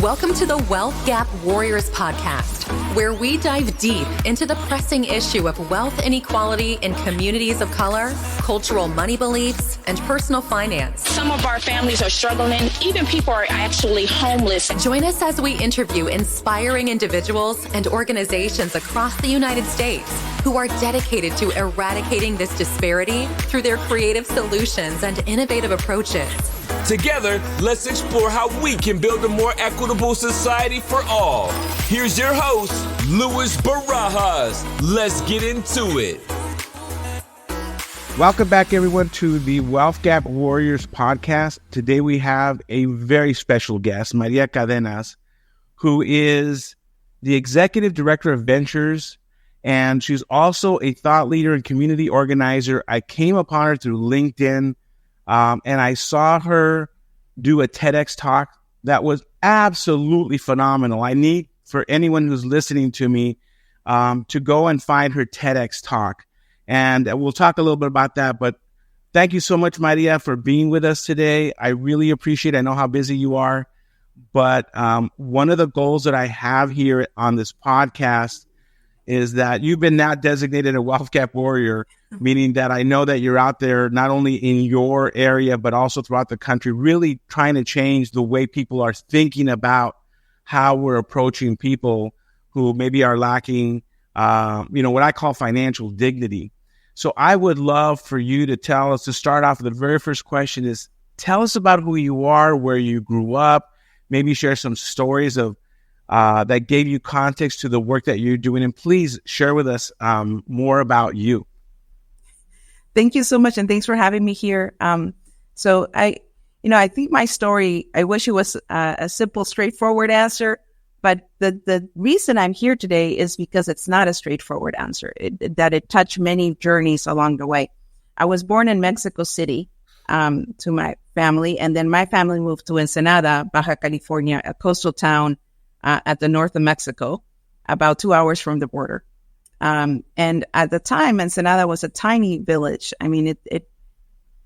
Welcome to the Wealth Gap Warriors podcast, where we dive deep into the pressing issue of wealth inequality in communities of color, cultural money beliefs, and personal finance. Some of our families are struggling. Even people are actually homeless. Join us as we interview inspiring individuals and organizations across the United States who are dedicated to eradicating this disparity through their creative solutions and innovative approaches. Together, let's explore how we can build a more equitable society for all. Here's your host, Luis Barajas. Let's get into it. Welcome back, everyone, to the Wealth Gap Warriors podcast. Today we have a very special guest, Maria Cadenas, who is the Executive Director of Ventures, and she's also a thought leader and community organizer. I came upon her through LinkedIn, and I saw her do a TEDx talk that was absolutely phenomenal. I need for anyone who's listening to me to go and find her TEDx talk. And we'll talk a little bit about that. But thank you so much, Maria, for being with us today. I really appreciate it. I know how busy you are. But one of the goals that I have here on this podcast is that you've been now designated a Wealth Gap Warrior, meaning that I know that you're out there not only in your area, but also throughout the country, really trying to change the way people are thinking about how we're approaching people who maybe are lacking, what I call financial dignity. So I would love for you to tell us, to start off with the very first question is, tell us about who you are, where you grew up, maybe share some stories of that gave you context to the work that you're doing. And please share with us more about you. Thank you so much. And thanks for having me here. So I think my story, I wish it was a simple, straightforward answer. But the reason I'm here today is because it's not a straightforward answer, that it touched many journeys along the way. I was born in Mexico City to my family, and then my family moved to Ensenada, Baja California, a coastal town at the north of Mexico, about 2 hours from the border. And at the time, Ensenada was a tiny village. I mean,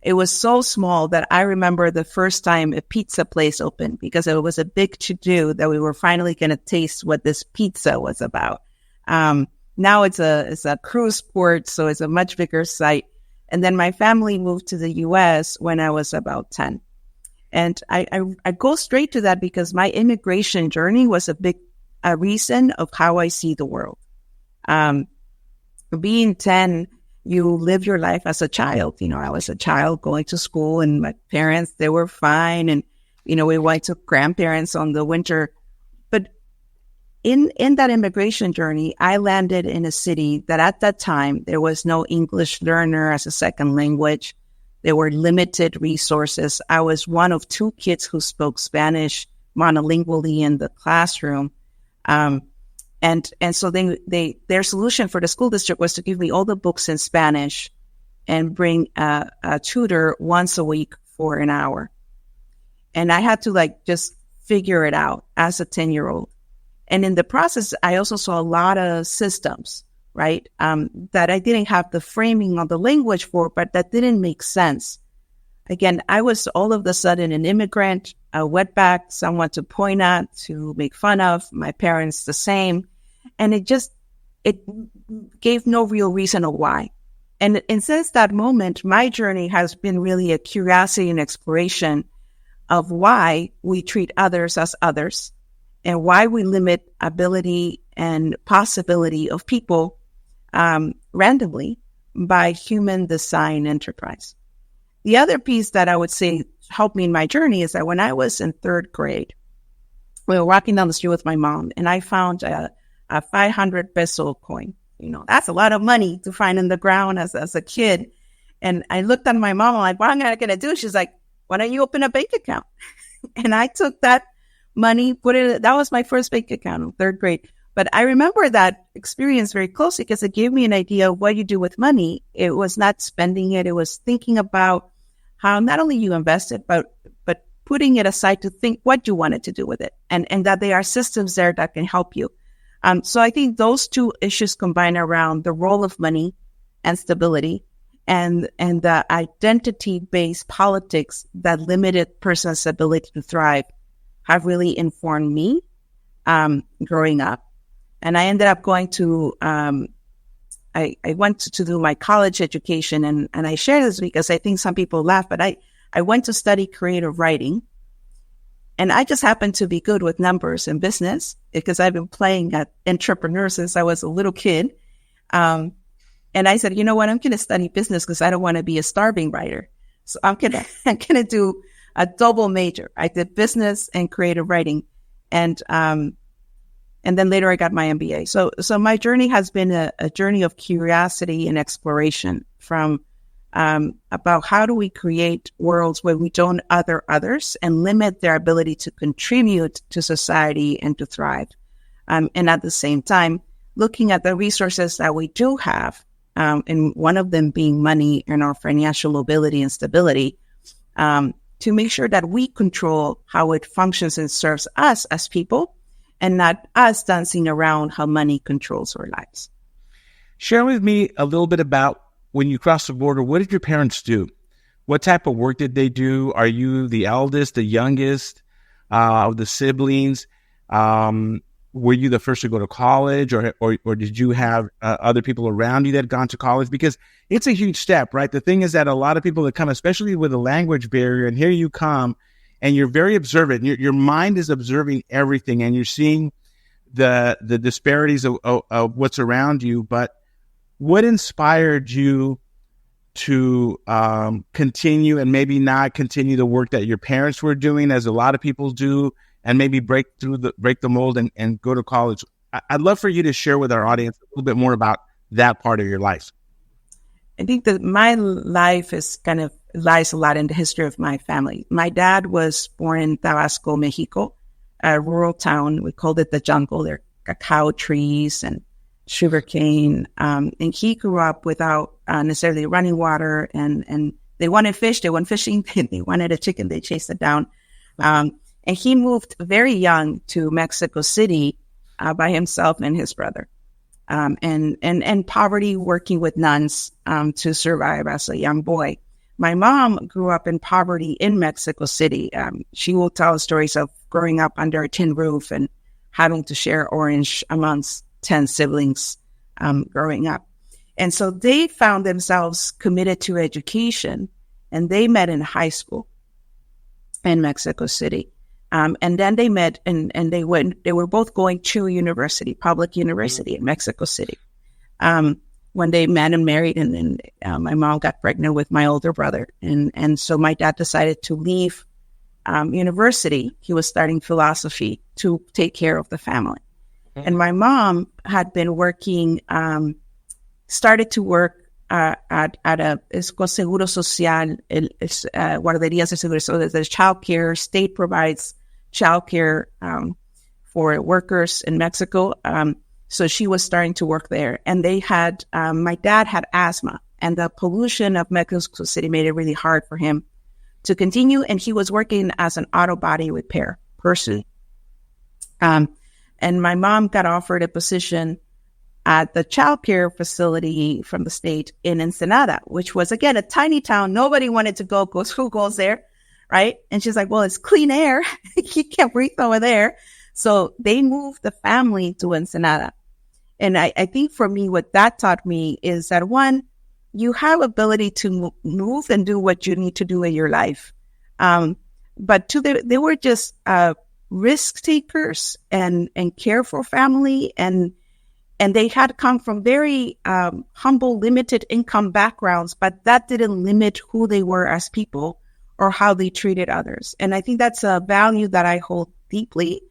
it was so small that I remember the first time a pizza place opened, because it was a big to-do that we were finally going to taste what this pizza was about. Now it's a cruise port, so it's a much bigger site. And then my family moved to the U.S. when I was about 10. And I go straight to that because my immigration journey was a reason of how I see the world. Being 10, you live your life as a child. I was a child going to school, and my parents, they were fine. And, we went to grandparents on the winter. But in that immigration journey, I landed in a city that at that time, there was no English learner as a second language. There were limited resources. I was one of two kids who spoke Spanish monolingually in the classroom. And so their solution for the school district was to give me all the books in Spanish and bring a tutor once a week for an hour. And I had to just figure it out as a 10-year-old. And in the process, I also saw a lot of systems, right? That I didn't have the framing of the language for, but that didn't make sense. Again, I was all of a sudden an immigrant, a wetback, someone to point at, to make fun of, my parents the same. And it gave no real reason of why. And since that moment, my journey has been really a curiosity and exploration of why we treat others as others and why we limit ability and possibility of people randomly by human design enterprise. The other piece that I would say helped me in my journey is that when I was in third grade, we were walking down the street with my mom, and I found a 500 peso coin. That's a lot of money to find in the ground as a kid. And I looked at my mom, I'm like, what am I going to do? She's like, why don't you open a bank account? And I took that money, that was my first bank account in third grade. But I remember that experience very closely because it gave me an idea of what you do with money. It was not spending it. It was thinking about how not only you invest it, but putting it aside to think what you wanted to do with it, and that there are systems there that can help you. So I think those two issues combine around the role of money and stability and the identity-based politics that limited person's ability to thrive have really informed me growing up. And I ended up going to, I went to do my college education, and I share this because I think some people laugh, but I went to study creative writing. And I just happened to be good with numbers and business because I've been playing at entrepreneur since I was a little kid. And I said, you know what, I'm going to study business because I don't want to be a starving writer. So I'm going to do a double major. I did business and creative writing. And then later I got my MBA. So my journey has been a journey of curiosity and exploration from about how do we create worlds where we don't other others and limit their ability to contribute to society and to thrive. And at the same time, looking at the resources that we do have, and one of them being money and our financial mobility and stability, to make sure that we control how it functions and serves us as people, and not us dancing around how money controls our lives. Share with me a little bit about when you crossed the border. What did your parents do? What type of work did they do? Are you the eldest, the youngest of the siblings? Were you the first to go to college, or did you have other people around you that had gone to college? Because it's a huge step, right? The thing is that a lot of people that come, especially with a language barrier, and here you come, and you're very observant. Your mind is observing everything, and you're seeing the disparities of what's around you. But what inspired you to continue and maybe not continue the work that your parents were doing, as a lot of people do, and maybe break the mold and go to college? I'd love for you to share with our audience a little bit more about that part of your life. I think that my life is kind of lies a lot in the history of my family. My dad was born in Tabasco, Mexico, a rural town. We called it the jungle. There are cacao trees and sugarcane. And he grew up without necessarily running water. And they wanted fish. They went fishing. They wanted a chicken. They chased it down. And he moved very young to Mexico City by himself and his brother. And poverty, working with nuns to survive as a young boy. My mom grew up in poverty in Mexico City. She will tell stories of growing up under a tin roof and having to share orange amongst 10 siblings growing up. And so they found themselves committed to education, and they met in high school in Mexico City. And then they met and they were both going to university, public university in Mexico City. When they met and married, and then my mom got pregnant with my older brother. And so my dad decided to leave university. He was studying philosophy to take care of the family. Mm-hmm. And my mom had been working, started to work at a, it's called Seguro Social, it's guarderías de seguro. So there's child care. State provides child care for workers in Mexico. So she was starting to work there. And they had, my dad had asthma, and the pollution of Mexico City made it really hard for him to continue. And he was working as an auto body repair person. And my mom got offered a position at the child care facility from the state in Ensenada, which was, again, a tiny town. Nobody wanted to go, because who goes there, right? And she's like, well, it's clean air. You can't breathe over there. So they moved the family to Ensenada. And I think for me, what that taught me is that, one, you have ability to move and do what you need to do in your life. But two, they were just risk takers and care for family. And they had come from very humble, limited income backgrounds, but that didn't limit who they were as people or how they treated others. And I think that's a value that I hold deeply,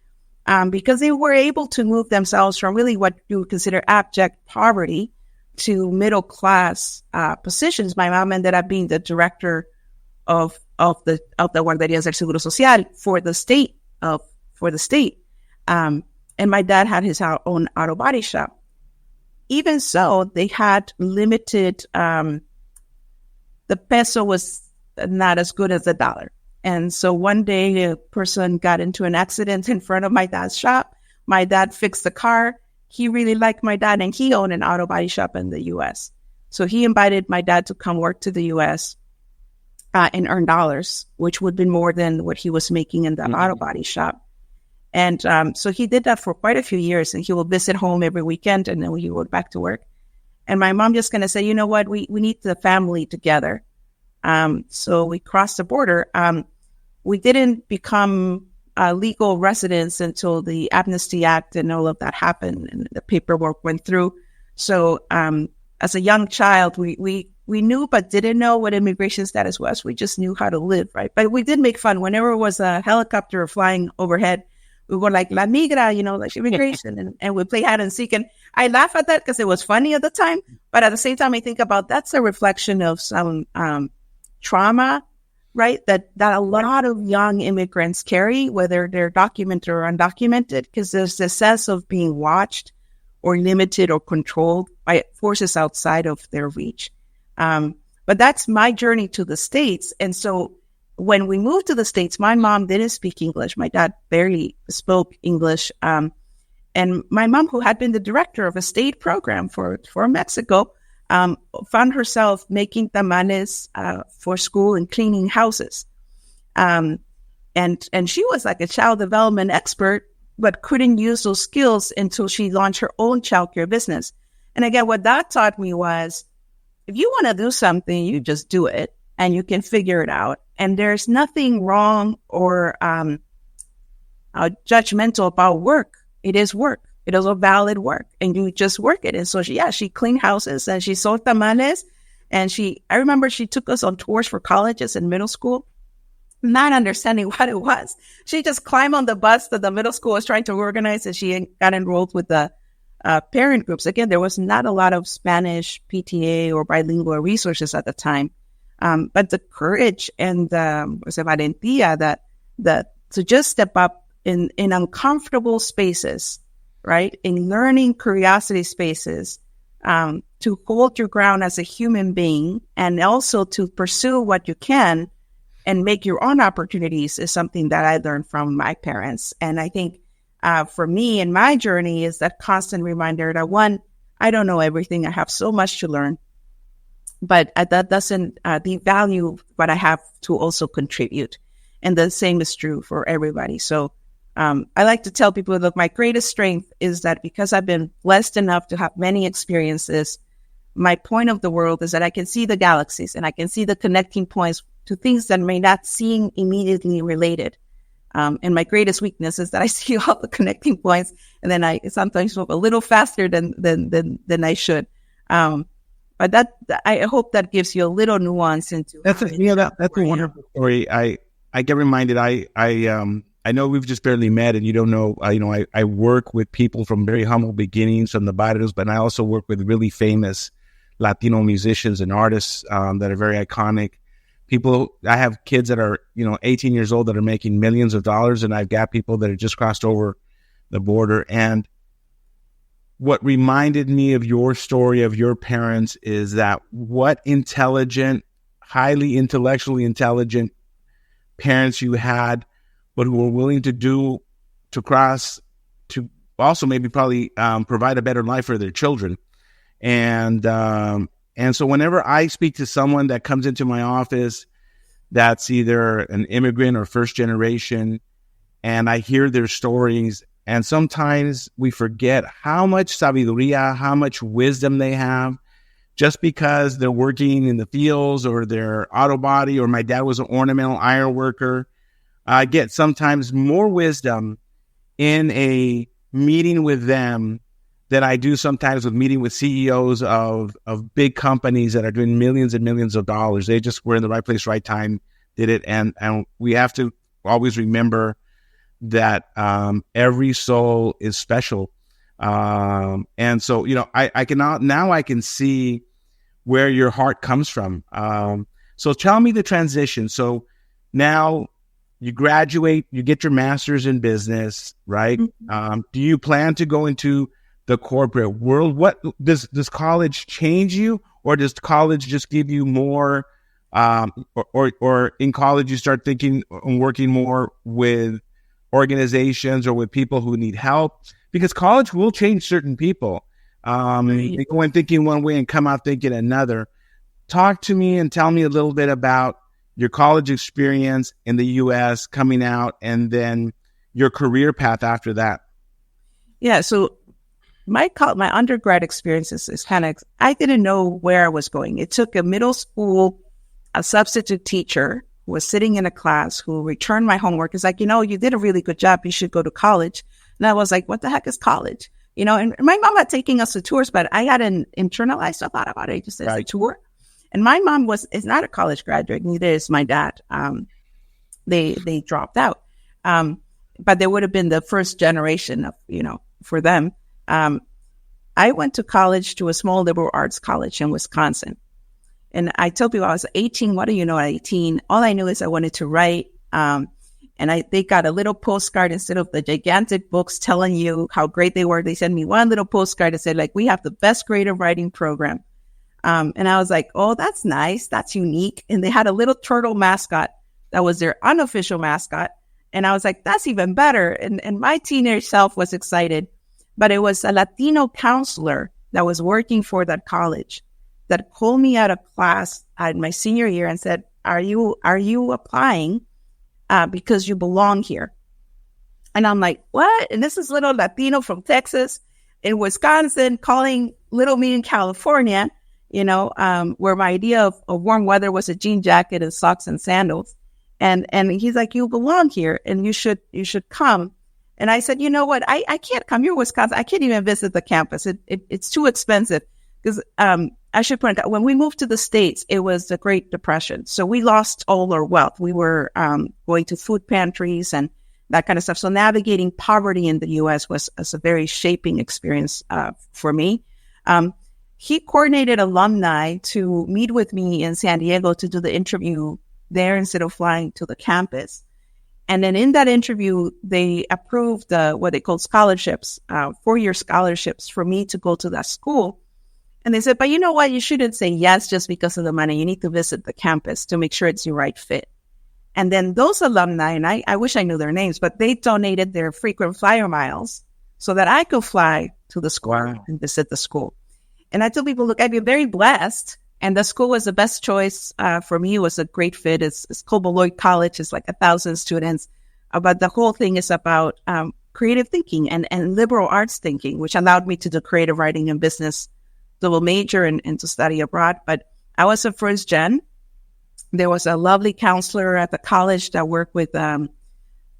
because they were able to move themselves from really what you would consider abject poverty to middle class positions. My mom ended up being the director of the guarderías del Seguro Social for the state. And my dad had his own auto body shop. Even so, they had limited, the peso was not as good as the dollar. And so one day a person got into an accident in front of my dad's shop. My dad fixed the car. He really liked my dad, and he owned an auto body shop in the U.S. So he invited my dad to come work to the U.S. And earn dollars, which would be more than what he was making in the auto body shop. And so he did that for quite a few years, and he would visit home every weekend, and then he would back to work. And my mom just kind of said, you know what, we need the family together. So we crossed the border. We didn't become legal residents until the Amnesty Act and all of that happened, and the paperwork went through. So as a young child, we knew but didn't know what immigration status was. We just knew how to live, right? But we did make fun. Whenever it was a helicopter flying overhead, we were like, La Migra, like immigration, and we play hide and seek. And I laugh at that because it was funny at the time. But at the same time, I think about that's a reflection of some trauma, right? That a lot of young immigrants carry, whether they're documented or undocumented, because there's this sense of being watched or limited or controlled by forces outside of their reach. But that's my journey to the States. And so when we moved to the States, my mom didn't speak English. My dad barely spoke English. And my mom, who had been the director of a state program for Mexico, found herself making tamales for school and cleaning houses. And she was like a child development expert, but couldn't use those skills until she launched her own childcare business. And again, what that taught me was, if you want to do something, you just do it and you can figure it out. And there's nothing wrong or judgmental about work. It is work. It is a valid work, and you just work it. And so she cleaned houses and she sold tamales. And I remember she took us on tours for colleges and middle school, not understanding what it was. She just climbed on the bus that the middle school was trying to organize, and she got enrolled with the parent groups. Again, there was not a lot of Spanish PTA or bilingual resources at the time. But the courage and the valentía that to just step up in uncomfortable spaces, right? In learning curiosity spaces, to hold your ground as a human being, and also to pursue what you can and make your own opportunities is something that I learned from my parents. And I think for me in my journey is that constant reminder that, one, I don't know everything. I have so much to learn. But that doesn't devalue what I have to also contribute. And the same is true for everybody. So I like to tell people, look, my greatest strength is that because I've been blessed enough to have many experiences, my point of the world is that I can see the galaxies and I can see the connecting points to things that may not seem immediately related. And my greatest weakness is that I see all the connecting points, and then I sometimes move a little faster than I should. But that I hope that gives you a little nuance into. That's a wonderful story. I get reminded. I know we've just barely met, and you don't know. I work with people from very humble beginnings from the barrios, but I also work with really famous Latino musicians and artists that are very iconic. People. I have kids that are 18 years old that are making millions of dollars, and I've got people that have just crossed over the border. And what reminded me of your story of your parents is that what intelligent, highly intellectually intelligent parents you had, but who were willing to cross, to also maybe probably provide a better life for their children. And so whenever I speak to someone that comes into my office that's either an immigrant or first generation, and I hear their stories, and sometimes we forget how much sabiduría, how much wisdom they have, just because they're working in the fields or they're auto body, or my dad was an ornamental iron worker. I get sometimes more wisdom in a meeting with them than I do sometimes with meeting with CEOs of big companies that are doing millions and millions of dollars. They just were in the right place, right time, did it. And we have to always remember that every soul is special. And so, I can see where your heart comes from. So tell me the transition. So now you graduate, you get your master's in business, right? Mm-hmm. Do you plan to go into the corporate world? What does college change you, or does college just give you more, or in college you start thinking and working more with organizations or with people who need help? Because college will change certain people. They go in thinking one way and come out thinking another. Talk to me and tell me a little bit about your college experience in the U.S. coming out, and then your career path after that? Yeah. So my undergrad experiences is kind of, I didn't know where I was going. It took a middle school, a substitute teacher who was sitting in a class who returned my homework. It's like, you did a really good job. You should go to college. And I was like, what the heck is college? And my mom had taken us to tours, but I hadn't internalized a lot about it. Just as a tour. And my mom is not a college graduate. Neither is my dad. They dropped out. But they would have been the first generation of, for them. I went to college, to a small liberal arts college in Wisconsin. And I tell people I was 18. What do you know at 18? All I knew is I wanted to write. And they got a little postcard instead of the gigantic books telling you how great they were. They sent me one little postcard that said, like, we have the best creative writing program. And I was like, oh, that's nice. That's unique. And they had a little turtle mascot that was their unofficial mascot. And I was like, that's even better. And my teenage self was excited. But it was a Latino counselor that was working for that college that pulled me out of class at my senior year and said, are you applying because you belong here? And I'm like, what? And this is little Latino from Texas in Wisconsin calling little me in California, where my idea of warm weather was a jean jacket and socks and sandals. And he's like, you belong here and you should come. And I said, you know what? I can't come. You're Wisconsin. I can't even visit the campus. It's too expensive. Because I should point out, when we moved to the States, it was the Great Depression. So we lost all our wealth. We were going to food pantries and that kind of stuff. So navigating poverty in the U.S. was a very shaping experience for me. He coordinated alumni to meet with me in San Diego to do the interview there instead of flying to the campus. And then in that interview, they approved what they call scholarships, 4-year scholarships for me to go to that school. And they said, but you know what? You shouldn't say yes just because of the money. You need to visit the campus to make sure it's your right fit. And then those alumni, and I wish I knew their names, but they donated their frequent flyer miles so that I could fly to the school and visit the school. And I tell people, look, I've been very blessed. And the school was the best choice for me. It was a great fit. It's called Beloit College. It's like 1,000 students. But the whole thing is about creative thinking and liberal arts thinking, which allowed me to do creative writing and business double major and to study abroad. But I was a first gen. There was a lovely counselor at the college that worked with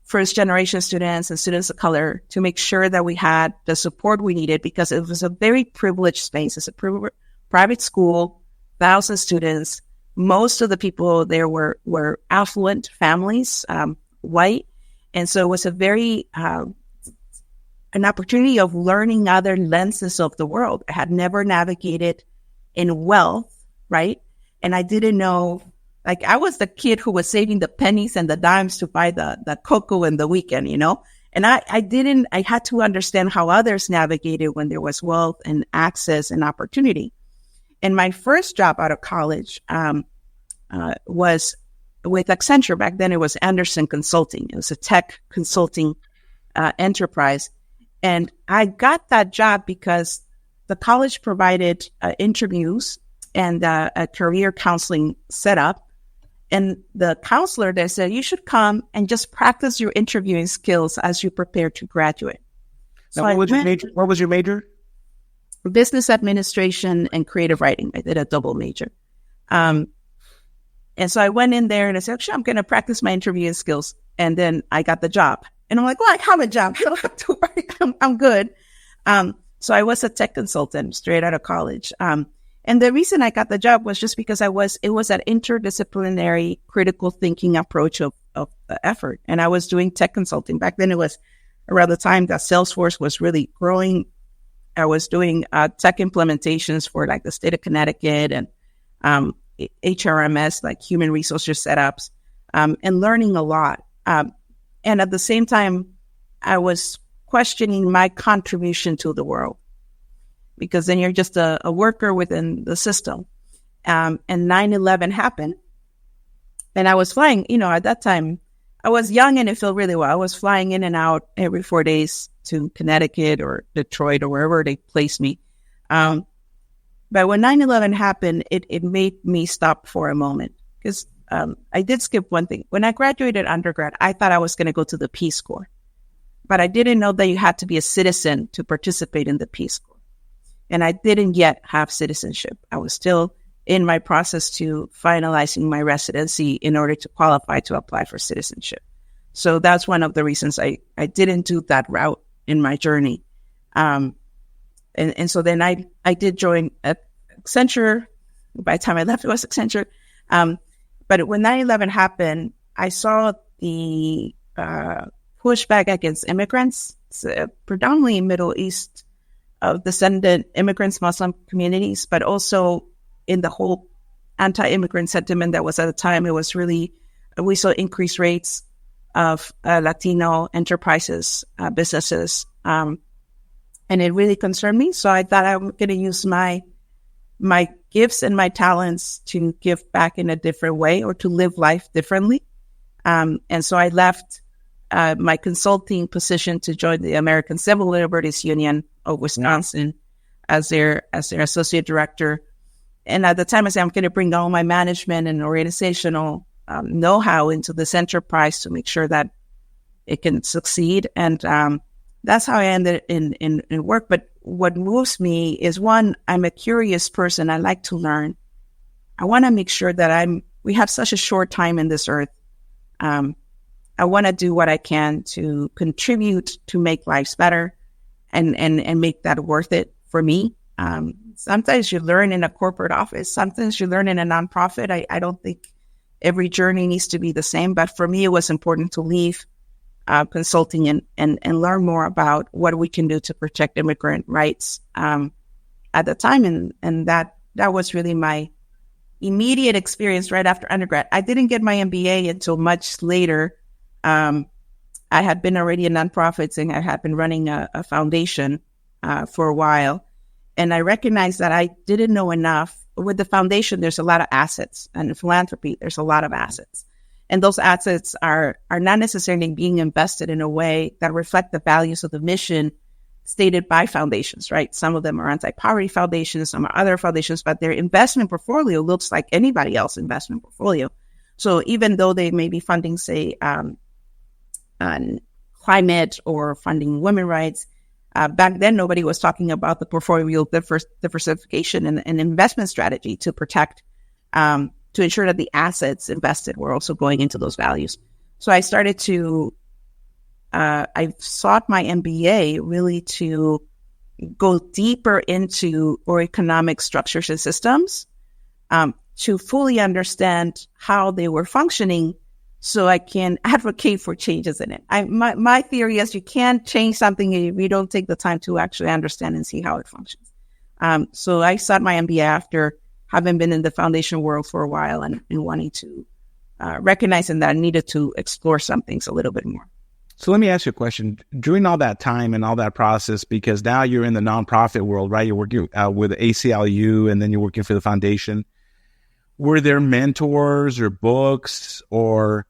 first generation students and students of color to make sure that we had the support we needed, because it was a very privileged space. It's a private school, 1,000 students. Most of the people there were affluent families, white. And so it was a very, an opportunity of learning other lenses of the world. I had never navigated in wealth, right? And I didn't know, like, I was the kid who was saving the pennies and the dimes to buy the cocoa in the weekend, And I had to understand how others navigated when there was wealth and access and opportunity. And my first job out of college was with Accenture. Back then it was Anderson Consulting. It was a tech consulting enterprise. And I got that job because the college provided interviews and a career counseling setup. And the counselor there said, you should come and just practice your interviewing skills as you prepare to graduate. Now, what was your major? Business administration and creative writing. I did a double major. And so I went in there and I said, sure, I'm going to practice my interviewing skills. And then I got the job. And I'm like, well, I have a job. I don't have to worry. I'm good. So I was a tech consultant straight out of college. And the reason I got the job was just because it was an interdisciplinary critical thinking approach of effort. And I was doing tech consulting. Back then it was around the time that Salesforce was really growing. I was doing tech implementations for like the state of Connecticut and HRMS, like human resources setups, and learning a lot. And at the same time, I was questioning my contribution to the world, because then you're just a worker within the system. And 9/11 happened. And I was flying, at that time, I was young and it felt really well. I was flying in and out every 4 days to Connecticut or Detroit or wherever they placed me. But when 9/11 happened, it made me stop for a moment, because I did skip one thing. When I graduated undergrad, I thought I was going to go to the Peace Corps. but I didn't know that you had to be a citizen to participate in the Peace Corps. And I didn't yet have citizenship. I was still in my process to finalizing my residency in order to qualify to apply for citizenship. So that's one of the reasons I didn't do that route in my journey. And so then I did join Accenture. By the time I left, it was Accenture. But when 9/11 happened, I saw the pushback against immigrants, predominantly Middle East descendant immigrants, Muslim communities, but also in the whole anti-immigrant sentiment that was at the time. It was really, we saw increased rates of Latino enterprises, businesses, and it really concerned me. So I thought I'm going to use my gifts and my talents to give back in a different way or to live life differently. And so I left my consulting position to join the American Civil Liberties Union of Wisconsin as their associate director. And at the time I said, I'm going to bring all my management and organizational know-how into this enterprise to make sure that it can succeed. And that's how I ended in work. But what moves me is, one, I'm a curious person. I like to learn. I want to make sure that we have such a short time in this earth. I want to do what I can to contribute to make lives better and make that worth it for me. Sometimes you learn in a corporate office. Sometimes you learn in a nonprofit. I don't think every journey needs to be the same. But for me, it was important to leave consulting and learn more about what we can do to protect immigrant rights at the time. And that was really my immediate experience right after undergrad. I didn't get my MBA until much later. I had been already in nonprofits and I had been running a foundation for a while. And I recognized that I didn't know enough. With the foundation, there's a lot of assets, and philanthropy, there's a lot of assets. And those assets are not necessarily being invested in a way that reflect the values of the mission stated by foundations, right? Some of them are anti-poverty foundations, some are other foundations, but their investment portfolio looks like anybody else's investment portfolio. So even though they may be funding, say, on climate or funding women's rights, back then nobody was talking about the portfolio diversification and investment strategy to protect, to ensure that the assets invested were also going into those values. So I started to, I sought my MBA really to go deeper into our economic structures and systems, to fully understand how they were functioning so I can advocate for changes in it. My theory is you can't change something if you don't take the time to actually understand and see how it functions. So I sought my MBA after having been in the foundation world for a while and wanting to recognizing that I needed to explore some things a little bit more. So let me ask you a question. During all that time and all that process, because now you're in the nonprofit world, right? You're working with ACLU and then you're working for the foundation. Were there mentors or books or,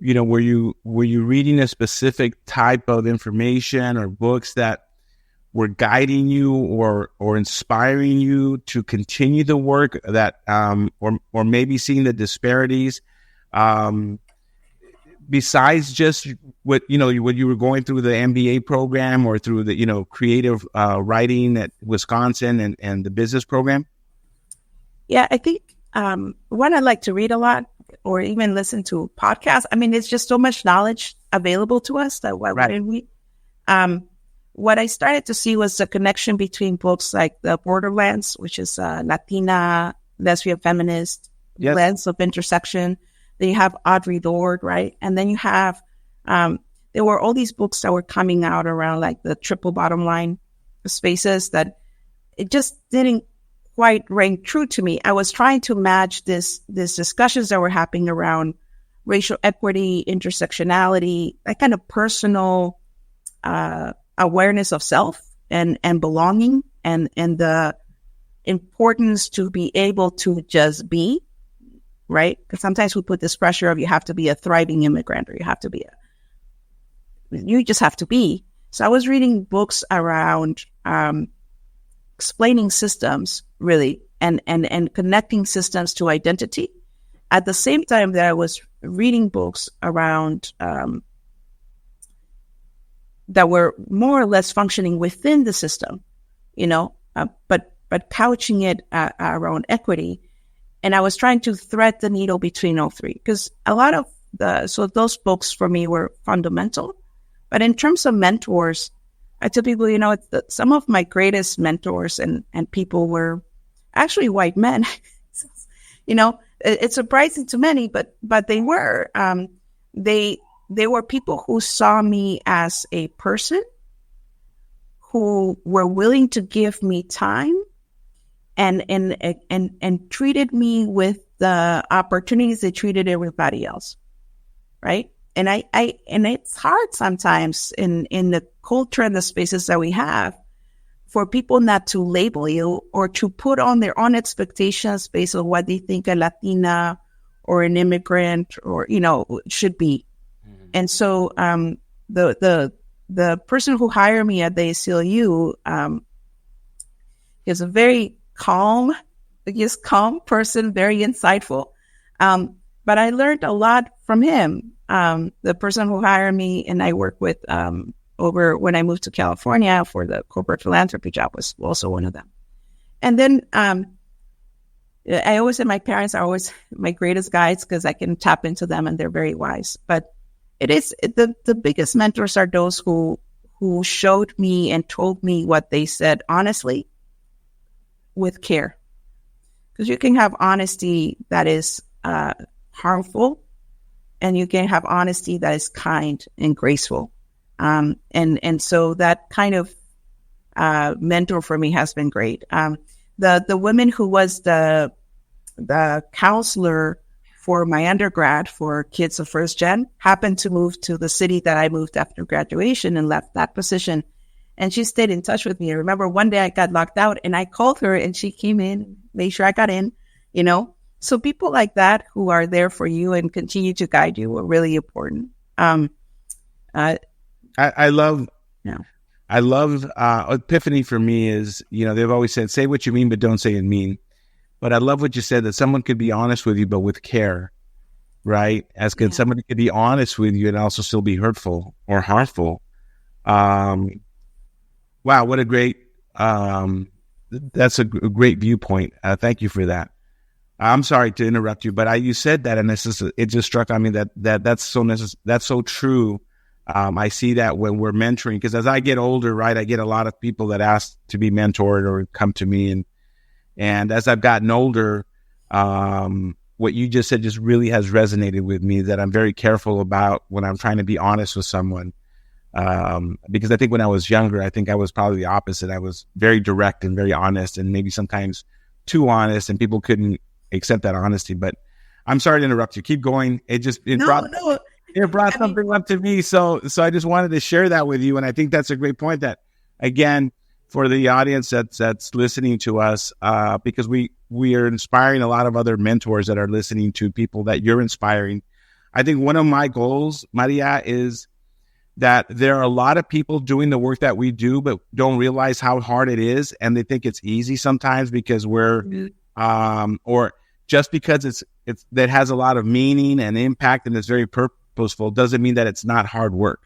were you reading a specific type of information or books that were guiding you or inspiring you to continue the work that, or maybe seeing the disparities, besides just what you were going through the MBA program or through the, creative writing at Wisconsin and the business program? Yeah, I think one, I like to read a lot or even listen to podcasts. I mean, it's just so much knowledge available to us that why wouldn't we? What I started to see was the connection between books like The Borderlands, which is Latina, lesbian, feminist lens of intersection. Then you have Audre Lorde, right? And then you have, there were all these books that were coming out around like the triple bottom line spaces that it just didn't quite rang true to me. I was trying to match these discussions that were happening around racial equity, intersectionality, that kind of personal awareness of self and belonging and the importance to be able to just be, right? Because sometimes we put this pressure of you have to be a thriving immigrant or you just have to be. So I was reading books around explaining systems really and connecting systems to identity at the same time that I was reading books around that were more or less functioning within the system, but couching it around equity. And I was trying to thread the needle between all three, because a lot of those books for me were fundamental. But in terms of mentors, I tell people, some of my greatest mentors and people were actually white men. It's surprising to many, but they were. They were people who saw me as a person, who were willing to give me time and treated me with the opportunities they treated everybody else. Right. And and it's hard sometimes in the culture and the spaces that we have for people not to label you or to put on their own expectations based on what they think a Latina or an immigrant or, should be. Mm-hmm. And so, the person who hired me at the ACLU, is a very calm person, very insightful. But I learned a lot from him. The person who hired me and I worked with over when I moved to California for the corporate philanthropy job was also one of them. And then I always say my parents are always my greatest guides because I can tap into them and they're very wise. But it is the biggest mentors are those who showed me and told me what they said honestly with care. Because you can have honesty that is harmful, and you can have honesty that is kind and graceful. And so that kind of mentor for me has been great. The woman who was the counselor for my undergrad for kids of first gen happened to move to the city that I moved after graduation and left that position. And she stayed in touch with me. I remember one day I got locked out and I called her and she came in, made sure I got in, So people like that who are there for you and continue to guide you are really important. I love epiphany for me is, they've always said, say what you mean, but don't say it mean. But I love what you said, that someone could be honest with you, but with care, right? Somebody could be honest with you and also still be hurtful or harmful. Wow, what a great, that's a great viewpoint. Thank you for that. I'm sorry to interrupt you, but you said that, and it just struck on me that's so true. I see that when we're mentoring, because as I get older, right, I get a lot of people that ask to be mentored or come to me, and as I've gotten older, what you just said just really has resonated with me. That I'm very careful about when I'm trying to be honest with someone, because I think when I was younger, I think I was probably the opposite. I was very direct and very honest, and maybe sometimes too honest, and people couldn't accept that honesty. But I'm sorry to interrupt you. Keep going. It brought something up to me. So I just wanted to share that with you. And I think that's a great point that, again, for the audience that's listening to us, because we are inspiring a lot of other mentors that are listening to people that you're inspiring. I think one of my goals, Maria, is that there are a lot of people doing the work that we do, but don't realize how hard it is. And they think it's easy sometimes because we're, or just because it's that has a lot of meaning and impact and it's very purposeful doesn't mean that it's not hard work,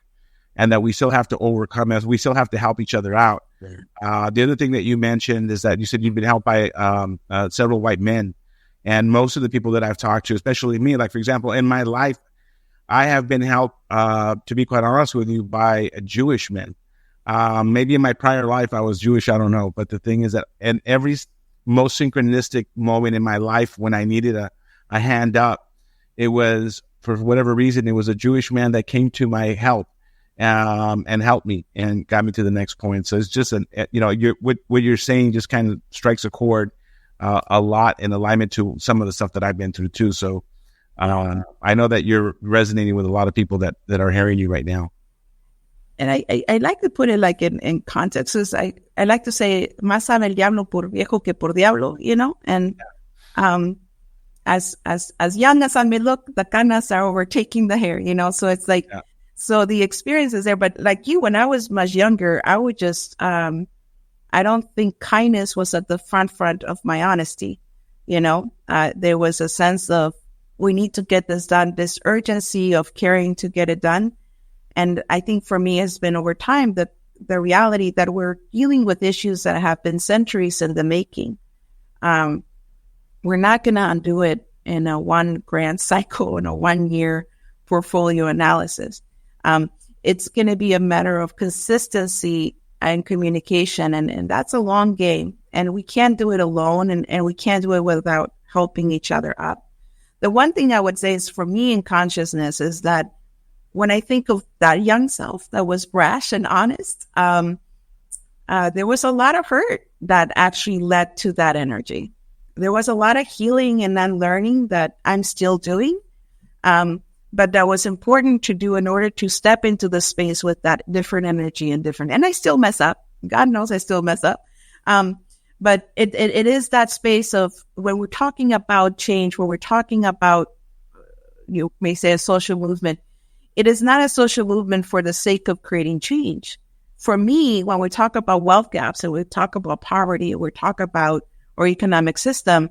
and that we still have to overcome as we still have to help each other out. Right. The other thing that you mentioned is that you said you've been helped by several white men, and most of the people that I've talked to, especially me, like for example, in my life, I have been helped, to be quite honest with you, by Jewish men. Maybe in my prior life I was Jewish, I don't know. But the thing is that in every most synchronistic moment in my life when I needed a hand up, it was, for whatever reason, it was a Jewish man that came to my help and helped me and got me to the next point. So it's just, what you're saying just kind of strikes a chord a lot in alignment to some of the stuff that I've been through too. So I know that you're resonating with a lot of people that are hearing you right now. And I like to put it like in context. Because I like to say, más sabe el diablo por viejo que por diablo, And as young as I may look, the canas are overtaking the hair, So it's like, So the experience is there. But like you, when I was much younger, I would just, I don't think kindness was at the front of my honesty. There was a sense of, we need to get this done, this urgency of caring to get it done. And I think for me, it's been over time that the reality that we're dealing with issues that have been centuries in the making. We're not going to undo it in a one grand cycle, in a 1 year portfolio analysis. It's going to be a matter of consistency and communication. And that's a long game. And we can't do it alone, and we can't do it without helping each other up. The one thing I would say is for me in consciousness is that when I think of that young self that was brash and honest, there was a lot of hurt that actually led to that energy. There was a lot of healing and unlearning that I'm still doing. But that was important to do in order to step into the space with that different energy and I still mess up. God knows I still mess up. But it is that space of when we're talking about change, when we're talking about, you may say, a social movement, it is not a social movement for the sake of creating change. For me, when we talk about wealth gaps and we talk about poverty, or we talk about our economic system,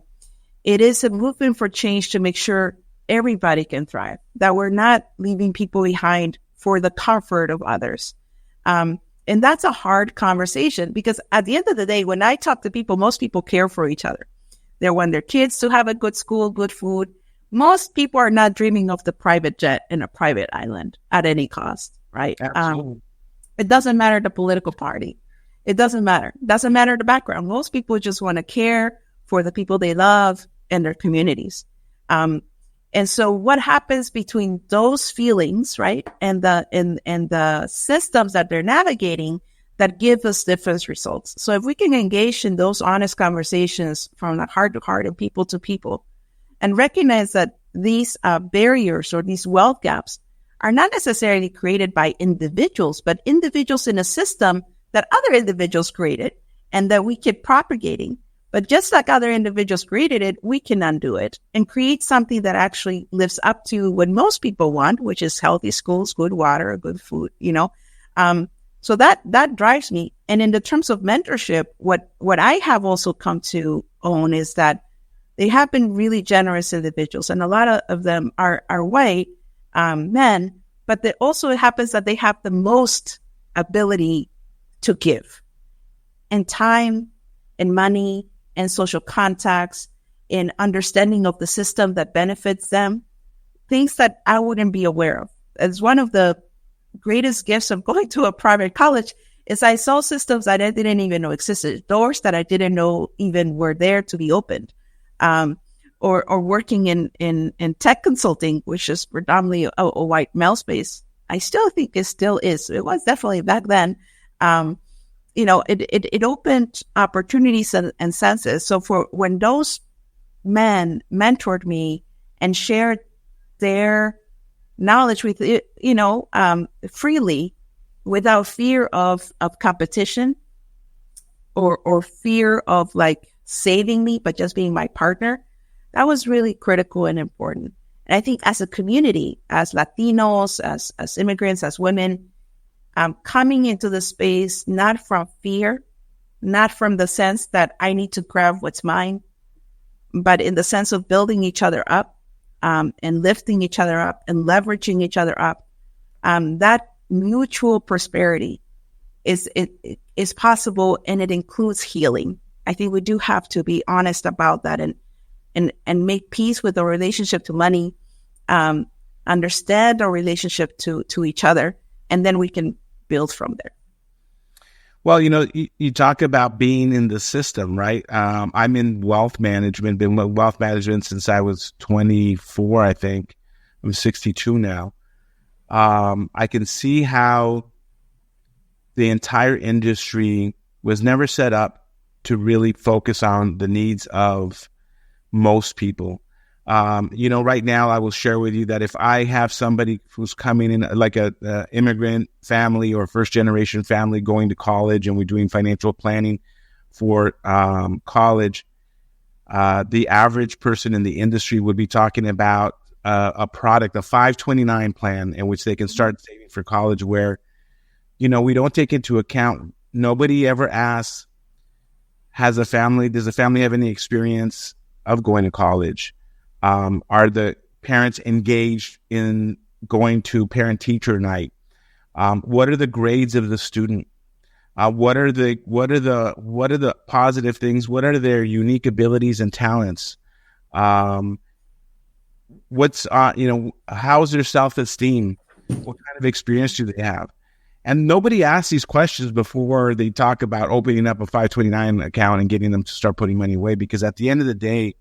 it is a movement for change to make sure everybody can thrive, that we're not leaving people behind for the comfort of others. And that's a hard conversation, because at the end of the day, when I talk to people, most people care for each other. They want their kids to have a good school, good food. Most people are not dreaming of the private jet in a private island at any cost, right? It doesn't matter the political party. It doesn't matter. It doesn't matter the background. Most people just want to care for the people they love and their communities. And so what happens between those feelings, right, and the systems that they're navigating that give us different results. So if we can engage in those honest conversations from the heart to heart and people to people, and recognize that these barriers or these wealth gaps are not necessarily created by individuals, but individuals in a system that other individuals created and that we keep propagating. But just like other individuals created it, we can undo it and create something that actually lives up to what most people want, which is healthy schools, good water, good food, So that drives me. And in the terms of mentorship, what I have also come to own is that they have been really generous individuals, and a lot of them are white men, but it also happens that they have the most ability to give, and time and money and social contacts and understanding of the system that benefits them, things that I wouldn't be aware of. As one of the greatest gifts of going to a private college is I saw systems that I didn't even know existed, doors that I didn't know even were there to be opened. Or working in tech consulting, which is predominantly a white male space. I still think it still is. It was definitely back then. It opened opportunities and senses. So for when those men mentored me and shared their knowledge with freely, without fear of competition or fear of like saving me, but just being my partner, that was really critical and important. And I think as a community, as Latinos, as immigrants, as women, coming into the space, not from fear, not from the sense that I need to grab what's mine, but in the sense of building each other up, and lifting each other up and leveraging each other up, that mutual prosperity is possible, and it includes healing. I think we do have to be honest about that and make peace with our relationship to money, understand our relationship to each other, and then we can build from there. Well, you talk about being in the system, right? I'm in wealth management, been in wealth management since I was 24, I think. I'm 62 now. I can see how the entire industry was never set up to really focus on the needs of most people. Right now I will share with you that if I have somebody who's coming in like a immigrant family or first generation family going to college, and we're doing financial planning for college, the average person in the industry would be talking about a product, a 529 plan, in which they can start saving for college, where, we don't take into account, nobody ever asks, does the family have any experience of going to college? Are the parents engaged in going to parent-teacher night? What are the grades of the student? What are the positive things? What are their unique abilities and talents? How's their self-esteem? What kind of experience do they have? And nobody asks these questions before they talk about opening up a 529 account and getting them to start putting money away. Because at the end of the day,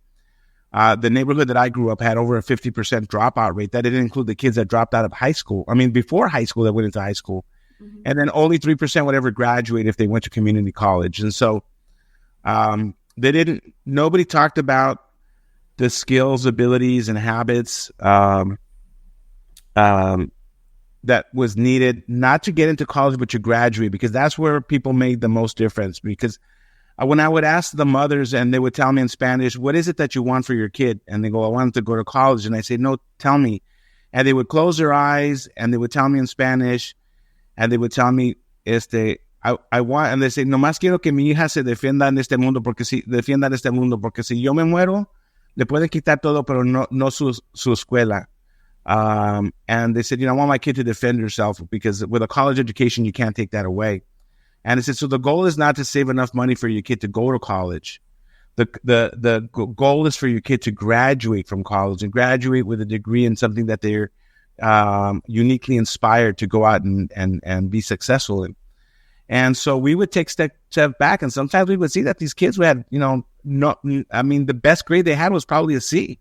the neighborhood that I grew up had over a 50% dropout rate. That didn't include the kids that dropped out of high school. I mean, before high school, that went into high school. Mm-hmm. And then only 3% would ever graduate if they went to community college. And so nobody talked about the skills, abilities, and habits that was needed, not to get into college, but to graduate, because that's where people made the most difference. Because when I would ask the mothers and they would tell me in Spanish, what is it that you want for your kid? And they go, I want him to go to college. And I say, no, tell me. And they would close their eyes and they would tell me in Spanish, and they would tell me, I want, and they say, nomás quiero que mi hija se defienda en este mundo, porque si yo me muero, le pueden quitar todo, pero no su escuela. And they said, I want my kid to defend herself, because with a college education, you can't take that away. And I said, so the goal is not to save enough money for your kid to go to college. The goal is for your kid to graduate from college and graduate with a degree in something that they're uniquely inspired to go out and be successful in. And so we would take step back, and sometimes we would see that these kids had, the best grade they had was probably a C.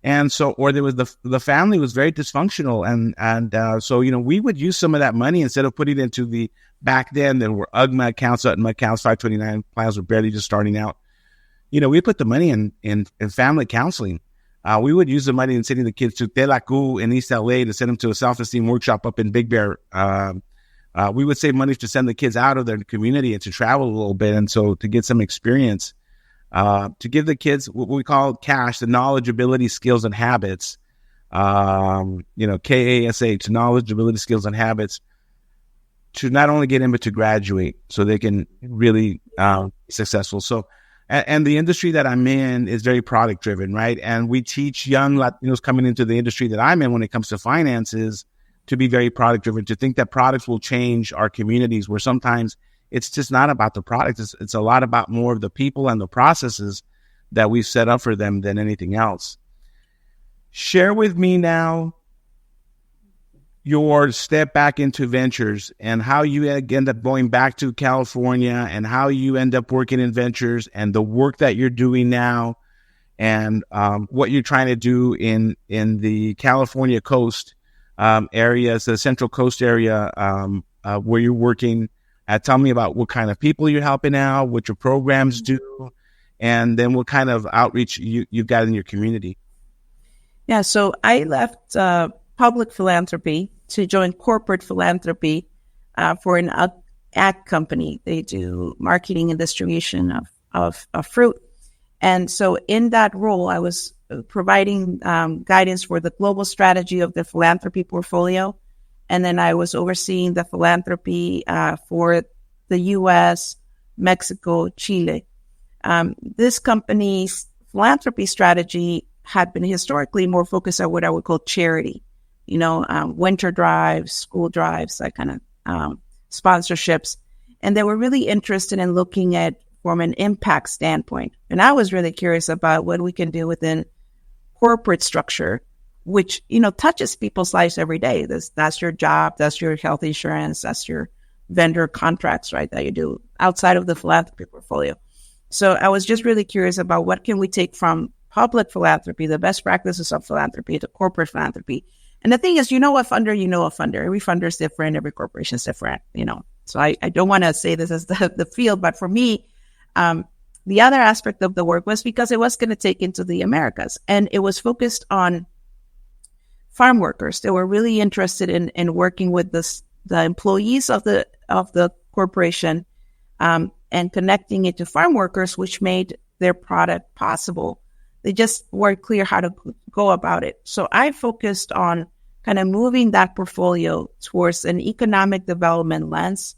And so, or there was the family was very dysfunctional. And so, we would use some of that money instead of putting it into back then there were UGMA accounts, 529 plans were barely just starting out. We put the money in family counseling. We would use the money in sending the kids to Telacu in East LA to send them to a self-esteem workshop up in Big Bear. We would save money to send the kids out of their community and to travel a little bit. And so to get some experience, to give the kids what we call cash, the knowledge, ability, skills, and habits, KASH, knowledge, ability, skills, and habits, to not only get in, but to graduate so they can really be successful. So, and the industry that I'm in is very product driven, right? And we teach young Latinos coming into the industry that I'm in when it comes to finances to be very product driven, to think that products will change our communities, where sometimes it's just not about the product. It's a lot about more of the people and the processes that we've set up for them than anything else. Share with me now your step back into ventures and how you end up going back to California and how you end up working in ventures and the work that you're doing now and what you're trying to do in the California coast areas, the Central Coast area where you're working. Tell me about what kind of people you're helping out, what your programs do, and then what kind of outreach you've got in your community. Yeah, so I left public philanthropy to join corporate philanthropy for an ag company. They do marketing and distribution of fruit. And so in that role, I was providing guidance for the global strategy of the philanthropy portfolio. And then I was overseeing the philanthropy for the U.S., Mexico, Chile. This company's philanthropy strategy had been historically more focused on what I would call charity, winter drives, school drives, that kind of sponsorships. And they were really interested in looking at from an impact standpoint. And I was really curious about what we can do within corporate structure, which, touches people's lives every day. That's your job, that's your health insurance, that's your vendor contracts, right, that you do outside of the philanthropy portfolio. So I was just really curious about what can we take from public philanthropy, the best practices of philanthropy, to corporate philanthropy. And the thing is, a funder, a funder. Every funder is different. Every corporation is different, So I don't want to say this as the field, but for me, the other aspect of the work was because it was going to take into the Americas, and it was focused on farm workers. They were really interested in working with the employees of the corporation and connecting it to farm workers, which made their product possible. They just weren't clear how to go about it. So I focused on kind of moving that portfolio towards an economic development lens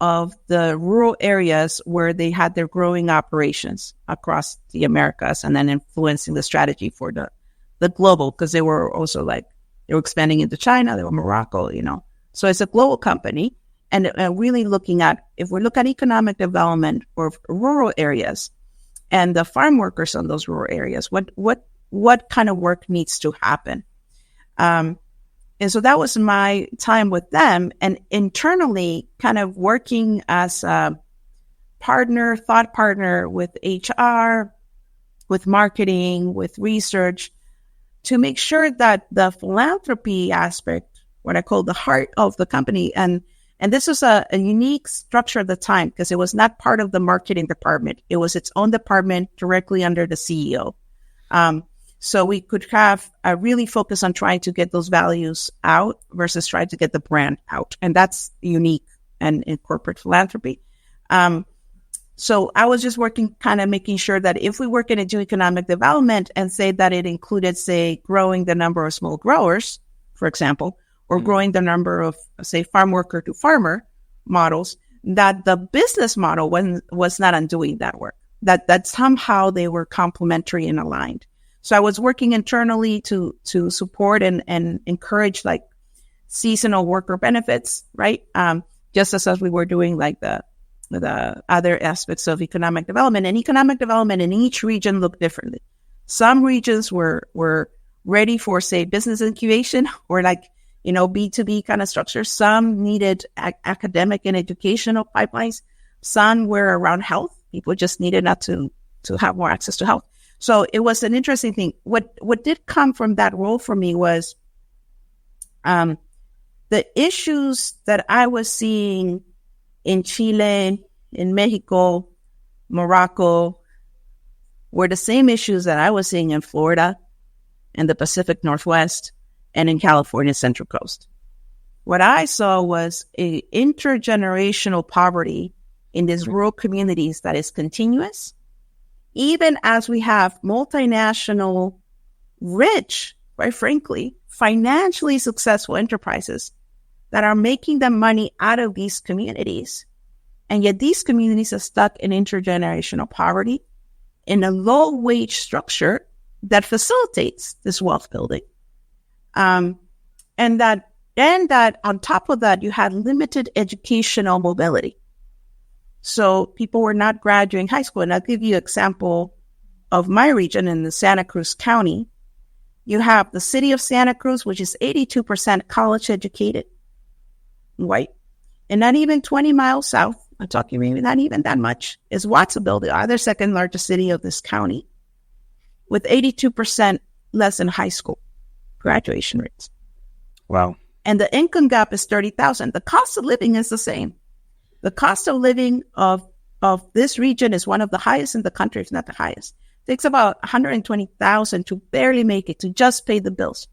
of the rural areas where they had their growing operations across the Americas, and then influencing the strategy for the global, because they were also they were expanding into China, they were Morocco, So it's a global company, and really looking at, if we look at economic development for rural areas and the farm workers on those rural areas, what kind of work needs to happen? And so that was my time with them, and internally kind of working as a thought partner with HR, with marketing, with research, to make sure that the philanthropy aspect, what I call the heart of the company, and this was a unique structure at the time because it was not part of the marketing department. It was its own department directly under the CEO. So we could have a really focus on trying to get those values out versus trying to get the brand out. And that's unique and in corporate philanthropy. So I was just working, kind of making sure that if we were going to do economic development and say that it included, say, growing the number of small growers, for example, or growing the number of, say, farm worker to farmer models, that the business model was not undoing that work, that somehow they were complementary and aligned. So I was working internally to support and encourage like seasonal worker benefits, right? Just as we were doing like the other aspects of economic development. And economic development in each region looked differently. Some regions were ready for, say, business incubation or like, B2B kind of structure. Some needed academic and educational pipelines. Some were around health. People just needed not to have more access to health. So it was an interesting thing. What did come from that role for me was the issues that I was seeing in Chile, in Mexico, Morocco, were the same issues that I was seeing in Florida, in the Pacific Northwest, and in California Central Coast. What I saw was a intergenerational poverty in these rural communities that is continuous, even as we have multinational, rich, quite frankly, financially successful enterprises that are making the money out of these communities. And yet these communities are stuck in intergenerational poverty in a low wage structure that facilitates this wealth building. And that on top of that, you had limited educational mobility. So people were not graduating high school. And I'll give you an example of my region in the Santa Cruz County. You have the city of Santa Cruz, which is 82% college educated, white. And not even 20 miles south, I'm talking maybe not even that much, is Watsonville, the other second largest city of this county, with 82% less than high school graduation rates. Wow. And the income gap is $30,000. The cost of living is the same. The cost of living of this region is one of the highest in the country, if not the highest. It takes about $120,000 to barely make it, to just pay the bills.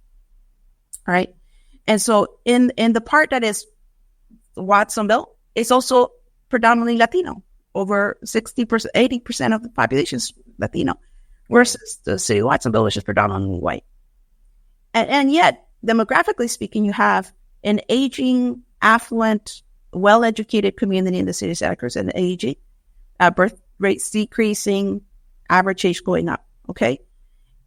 All right. And so in the part that is Watsonville, it's also predominantly Latino. Over 60%, 80% of the population is Latino, versus the city of Watsonville, which is predominantly white. And yet, demographically speaking, you have an aging, affluent, well-educated community in the city of Santa Cruz, and aging, birth rates decreasing, average age going up, okay?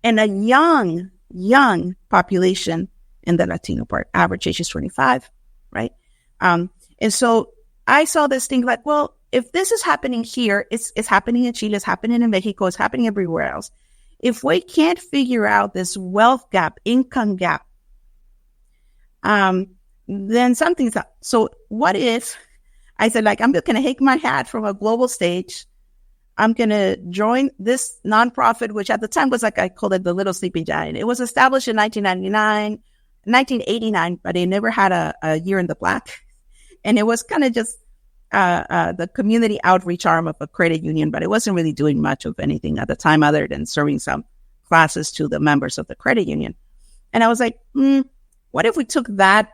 And a young population in the Latino part. Average age is 25, right? And so I saw this thing like, well, if this is happening here, it's happening in Chile, it's happening in Mexico, it's happening everywhere else. If we can't figure out this wealth gap, income gap, then something's up. So what if I said, like, I'm going to take my hat from a global stage. I'm going to join this nonprofit, which at the time was like, I called it the Little Sleeping Giant. It was established in 1989, but it never had a year in the black. And it was kind of just the community outreach arm of a credit union, but it wasn't really doing much of anything at the time other than serving some classes to the members of the credit union. And I was like, what if we took that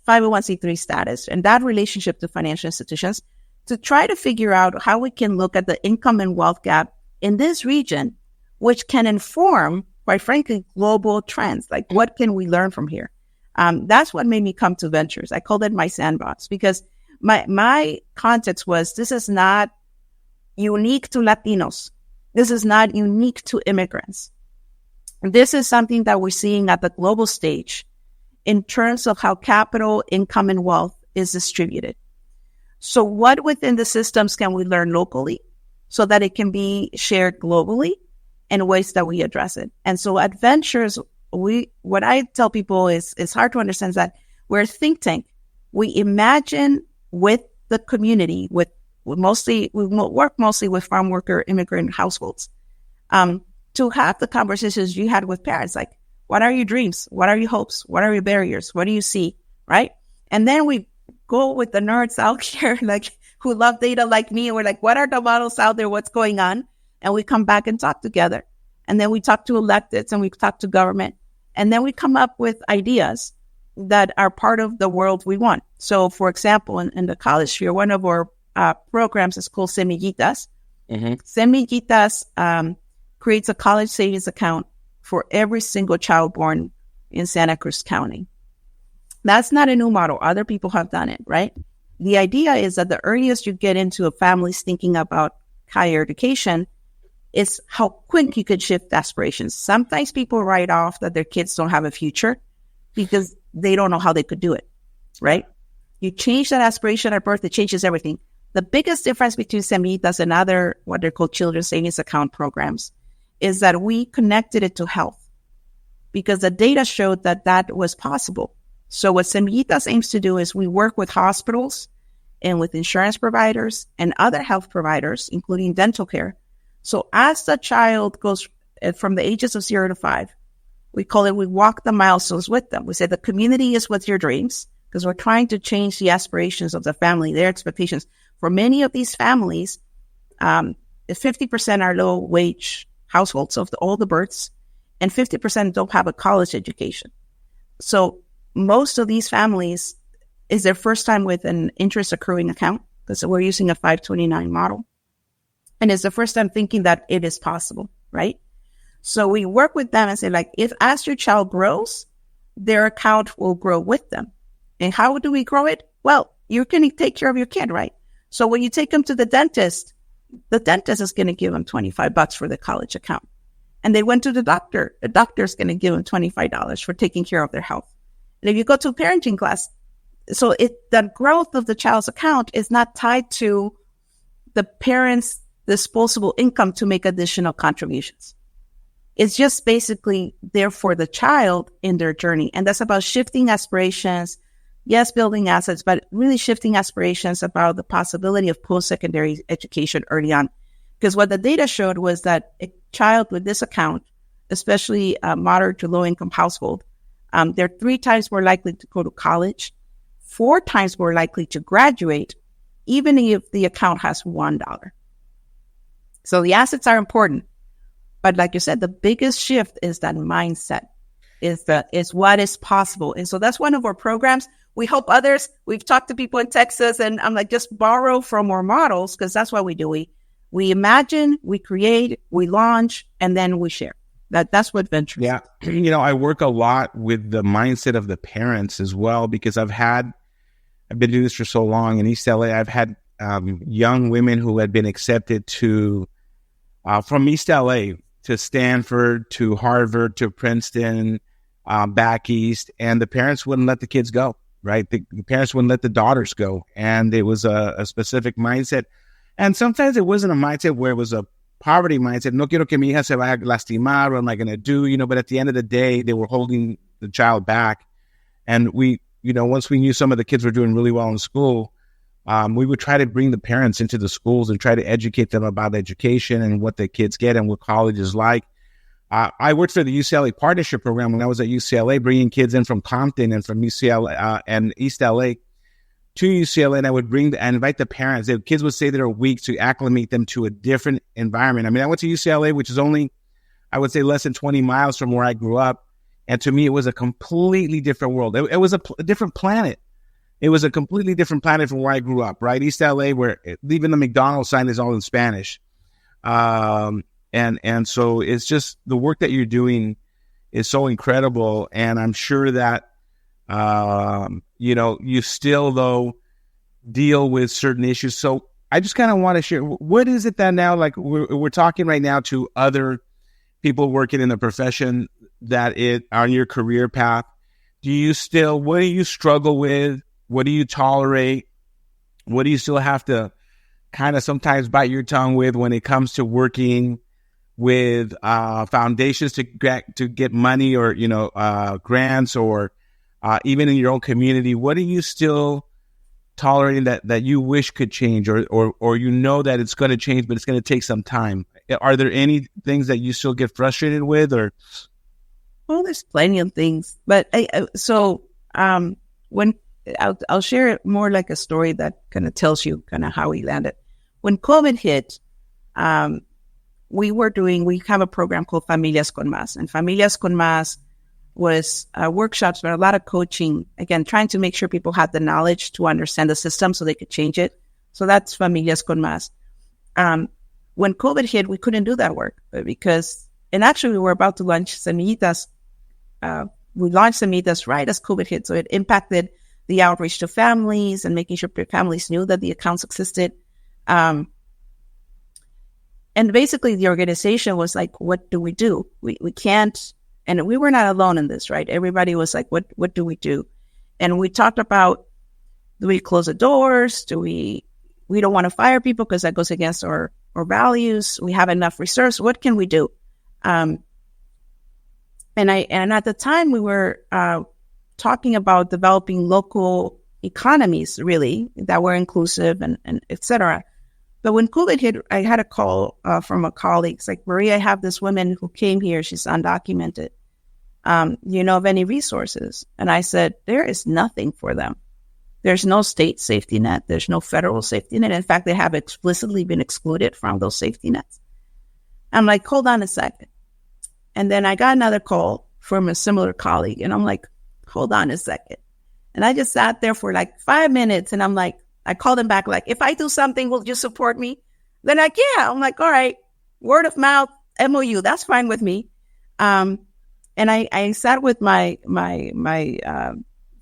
501c3 status and that relationship to financial institutions to try to figure out how we can look at the income and wealth gap in this region, which can inform, quite frankly, global trends. Like, what can we learn from here? That's what made me come to ventures. I called it my sandbox because my context was, this is not unique to Latinos. This is not unique to immigrants. This is something that we're seeing at the global stage. in terms of how capital, income, and wealth is distributed. So what within the systems can we learn locally so that it can be shared globally in ways that we address it? And so at Ventures, what I tell people is it's hard to understand that we're a think tank. We imagine with the community, we work mostly with farm worker immigrant households, to have the conversations you had with parents, like, what are your dreams? What are your hopes? What are your barriers? What do you see? Right? And then we go with the nerds out here, like, who love data like me. And we're like, what are the models out there? What's going on? And we come back and talk together. And then we talk to electeds and we talk to government. And then we come up with ideas that are part of the world we want. So, for example, in the college sphere, one of our programs is called Semillitas. Mm-hmm. Semillitas creates a college savings account for every single child born in Santa Cruz County. That's not a new model. Other people have done it, right? The idea is that the earliest you get into a family's thinking about higher education is how quick you could shift aspirations. Sometimes people write off that their kids don't have a future because they don't know how they could do it, right? You change that aspiration at birth, it changes everything. The biggest difference between Semillitas and other what they're called children's savings account programs is that we connected it to health because the data showed that that was possible. So what Semillitas aims to do is we work with hospitals and with insurance providers and other health providers, including dental care. So as the child goes from the ages of 0 to 5, we walk the milestones with them. We say the community is with your dreams because we're trying to change the aspirations of the family, their expectations. For many of these families, 50% are low-wage households of all the births, and 50% don't have a college education. So most of these families is their first time with an interest accruing account because we're using a 529 model. And it's the first time thinking that it is possible, right? So we work with them and say, like, if as your child grows, their account will grow with them. And how do we grow it? Well, you're going to take care of your kid, right? So when you take them to the dentist is going to give them $25 for the college account. And they went to the doctor's going to give them $25 for taking care of their health. And if you go to a parenting class, so the growth of the child's account is not tied to the parents' disposable income to make additional contributions. It's just basically there for the child in their journey. And that's about shifting aspirations. Yes, building assets, but really shifting aspirations about the possibility of post-secondary education early on. Because what the data showed was that a child with this account, especially a moderate to low-income household, they're 3 times more likely to go to college, 4 times more likely to graduate, even if the account has $1. So the assets are important. But like you said, the biggest shift is that mindset, is what is possible. And so that's one of our programs. We hope others, we've talked to people in Texas, and I'm like, just borrow from our models, because that's what we do. We imagine, we create, we launch, and then we share. That's what Ventures. Yeah. I work a lot with the mindset of the parents as well, because I've been doing this for so long in East LA. I've had young women who had been accepted to from East LA to Stanford, to Harvard, to Princeton, back east, and the parents wouldn't let the kids go, right? The parents wouldn't let the daughters go, and it was a specific mindset. And sometimes it wasn't a mindset where it was a poverty mindset. No quiero que mi hija se vaya a lastimar. What am I going to do? But at the end of the day, they were holding the child back. And we, once we knew some of the kids were doing really well in school, we would try to bring the parents into the schools and try to educate them about education and what the kids get and what college is like. I worked for the UCLA Partnership Program when I was at UCLA, bringing kids in from Compton and from UCLA and East LA to UCLA, and I would invite the parents. The kids would stay there a week to acclimate them to a different environment. I mean, I went to UCLA, which is only, I would say, less than 20 miles from where I grew up. And to me, it was a completely different world. It was a different planet. It was a completely different planet from where I grew up, right? East LA, where even the McDonald's sign is all in Spanish. And so it's just the work that you're doing is so incredible. And I'm sure that, you still, though, deal with certain issues. So I just kind of want to share, what is it that now, like we're talking right now to other people working in the profession on your career path, what do you struggle with? What do you tolerate? What do you still have to kind of sometimes bite your tongue with when it comes to working with foundations to get money, or grants, or even in your own community? What are you still tolerating that you wish could change, or that it's going to change, but it's going to take some time? Are there any things that you still get frustrated with, or? Well, there's plenty of things, but when I'll share more like a story that kind of tells you kind of how we landed. When COVID hit, we have a program called Familias con Más, and Familias con Más was workshops, but a lot of coaching, again, trying to make sure people had the knowledge to understand the system so they could change it. So that's Familias con Más. When COVID hit, we couldn't do that work and actually we were about to launch Semillitas. We launched Semillitas right as COVID hit. So it impacted the outreach to families and making sure families knew that the accounts existed. And basically the organization was like, what do? We can't, and we were not alone in this, right? Everybody was like, what do we do? And we talked about, do we close the doors? We don't want to fire people because that goes against our values. We have enough reserves. What can we do? And at the time we were talking about developing local economies, really, that were inclusive and et cetera. But when COVID hit, I had a call from a colleague. It's like, Maria, I have this woman who came here. She's undocumented. You know of any resources? And I said, there is nothing for them. There's no state safety net. There's no federal safety net. In fact, they have explicitly been excluded from those safety nets. I'm like, hold on a second. And then I got another call from a similar colleague, and I'm like, hold on a second. And I just sat there for like 5 minutes, and I'm like, I called him back, like, if I do something, will you support me? They're like, yeah. I'm like, all right, word of mouth, MOU, that's fine with me. And I sat with my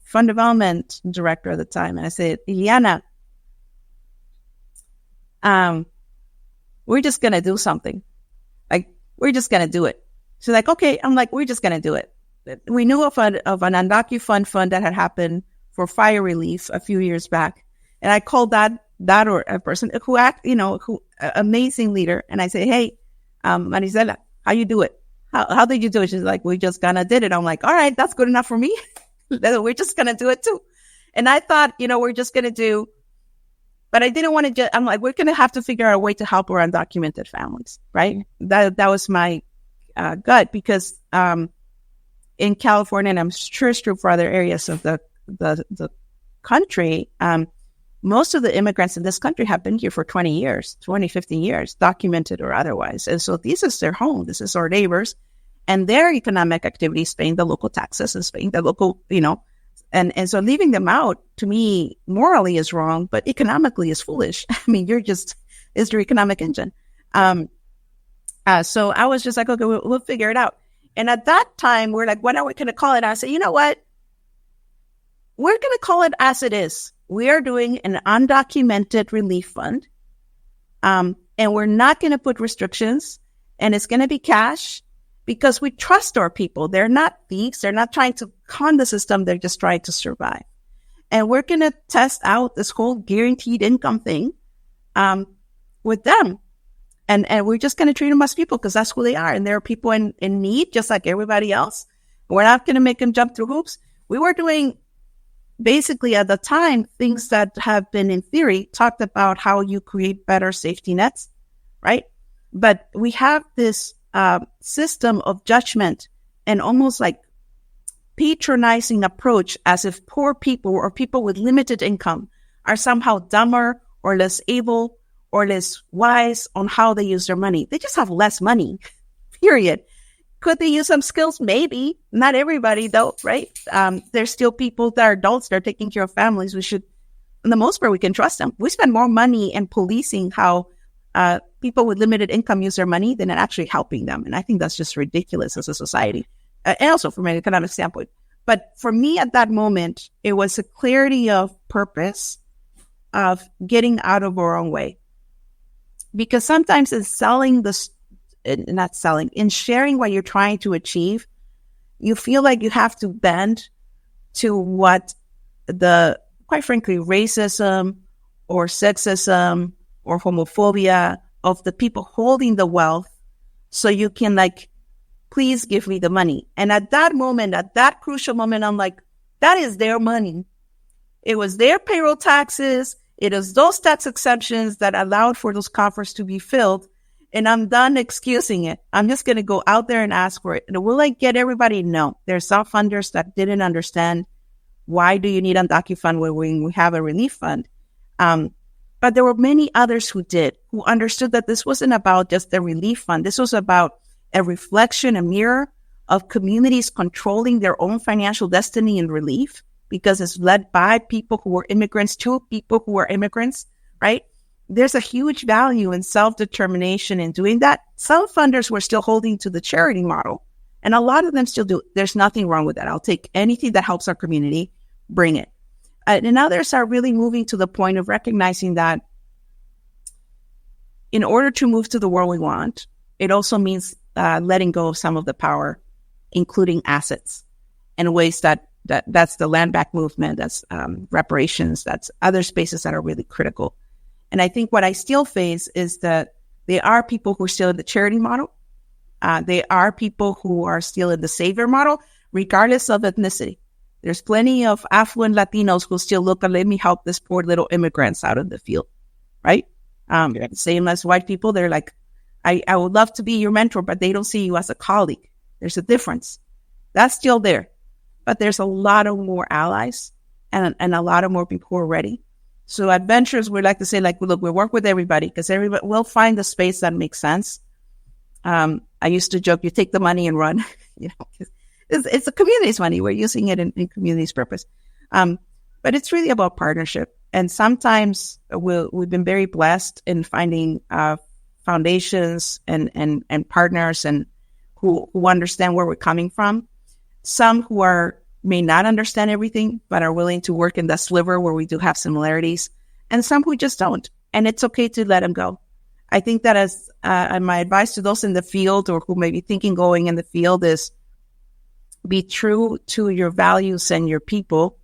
fund development director at the time, and I said, Iliana, we're just going to do something. Like, we're just going to do it. She's like, okay. I'm like, we're just going to do it. We knew of an undocu fund that had happened for fire relief a few years back. And I called that or a person who amazing leader. And I say, hey, Marisela, how you do it? How did you do it? She's like, we just kind of did it. I'm like, all right, that's good enough for me. We're just going to do it too. And I thought, we're just going to do, but I didn't want to I'm like, we're going to have to figure out a way to help our undocumented families, right? That was my gut, because in California, and I'm sure it's true for other areas of the country, most of the immigrants in this country have been here for 20 years, 20, 15 years, documented or otherwise. And so this is their home. This is our neighbors. And their economic activity is paying the local taxes and paying the local, and so leaving them out, to me, morally is wrong, but economically is foolish. I mean, it's your economic engine. So I was just like, okay, we'll figure it out. And at that time, we're like, what are we going to call it? I said, you know what? We're going to call it as it is. We are doing an undocumented relief fund. And we're not going to put restrictions, and it's going to be cash, because we trust our people. They're not thieves. They're not trying to con the system. They're just trying to survive. And we're going to test out this whole guaranteed income thing with them. And we're just going to treat them as people, because that's who they are. And there are people in need, just like everybody else. We're not going to make them jump through hoops. We were doing, basically at the time, things that have been, in theory, talked about how you create better safety nets, right? But we have this system of judgment and almost like patronizing approach, as if poor people or people with limited income are somehow dumber or less able or less wise on how they use their money. They just have less money, period. Could they use some skills? Maybe. Not everybody, though, right? There's still people that are adults that are taking care of families. We should, for the most part, we can trust them. We spend more money in policing how people with limited income use their money than in actually helping them. And I think that's just ridiculous as a society, and also from an economic standpoint. But for me at that moment, it was a clarity of purpose of getting out of our own way. Because sometimes in in sharing what you're trying to achieve, you feel like you have to bend to what the, quite frankly, racism or sexism or homophobia of the people holding the wealth, so you can like, please give me the money. And at that moment, at that crucial moment, I'm like, that is their money. It was their payroll taxes. It is those tax exemptions that allowed for those coffers to be filled. And I'm done excusing it. I'm just going to go out there and ask for it. And will I get everybody? No. There's some funders that didn't understand, why do you need a DocuFund when we have a relief fund? But there were many others who did, who understood that this wasn't about just the relief fund. This was about a reflection, a mirror of communities controlling their own financial destiny in relief, because it's led by people who were immigrants to people who are immigrants, right? There's a huge value in self-determination in doing that. Some funders were still holding to the charity model, and a lot of them still do. There's nothing wrong with that. I'll take anything that helps our community, bring it. And others are really moving to the point of recognizing that in order to move to the world we want, it also means letting go of some of the power, including assets, in ways that's the land back movement, that's reparations, that's other spaces that are really critical. And I think what I still face is that there are people who are still in the charity model. There are people who are still in the savior model, regardless of ethnicity. There's plenty of affluent Latinos who still look and let me help this poor little immigrants out in the field, right? Same as white people. They're like, I would love to be your mentor, but they don't see you as a colleague. There's a difference. That's still there. But there's a lot of more allies and a lot of more people who are ready. So adventures, we like to say, like, look, we work with everybody because everybody will find the space that makes sense. I used to joke, you take the money and run. It's the community's money. We're using it in community's purpose. But it's really about partnership. And sometimes we've been very blessed in finding foundations and partners and who understand where we're coming from. Some who may not understand everything, but are willing to work in that sliver where we do have similarities, and some who just don't. And it's okay to let them go. I think that as my advice to those in the field or who may be thinking going in the field is be true to your values and your people,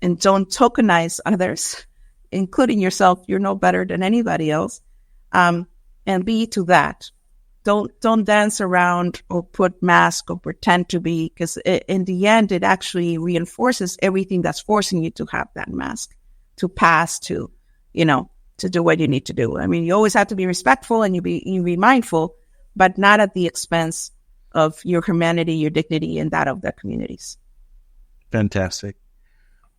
and don't tokenize others, including yourself. You're no better than anybody else. And be to that. Don't dance around or put mask or pretend to be, because in the end, it actually reinforces everything that's forcing you to have that mask, to pass, to do what you need to do. I mean, you always have to be respectful and you be mindful, but not at the expense of your humanity, your dignity, and that of the communities. Fantastic.